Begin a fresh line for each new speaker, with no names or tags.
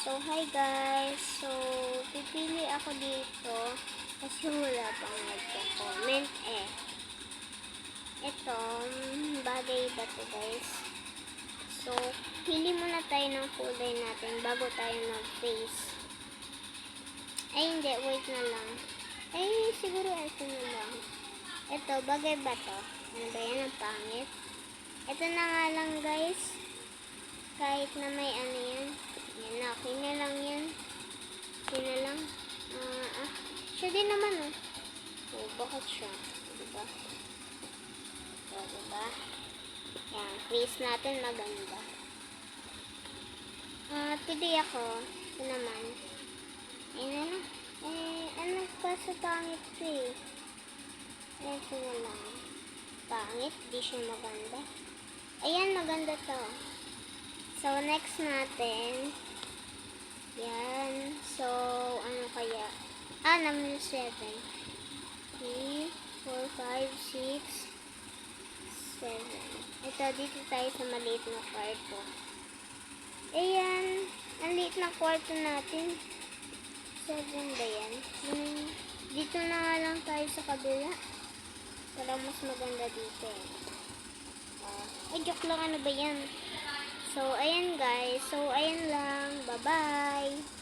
So, hi guys. So, pipili ako dito kasi wala pang nagko-comment eh. Ito, bagay ba to guys? So, pili muna tayo ng kulay natin bago tayo mag-face. Ay, hindi. Wait na lang. Ay, siguro ito na lang. Ito, bagay ba to? Ano ba yan? Ang pangit. Ito na nga lang guys. Kahit na may ano yan. Yan na. Okay na lang yan. Okay na lang. Siya din naman oh. Oh, bakit siya? Diba? So, diba? Yan. Face natin maganda. Today ako. Ito naman. Ayun na lang. Ano pa sa pangit ko eh. Ito na lang. Pangit. Di siya maganda. Ayan, maganda to. So, next natin. Yan. So, ano kaya? Number 7. 3, 4, 5, 6, 7. Ito, dito tayo sa maliit na kwarto. Ayan. Ang liit na kwarto natin. 7 ba yan? Dito na nga lang tayo sa kabila. Para mas maganda dito eh. Ay, joke lang. Ano ba yan? So, ayan guys. So, ayan lang. Bye-bye.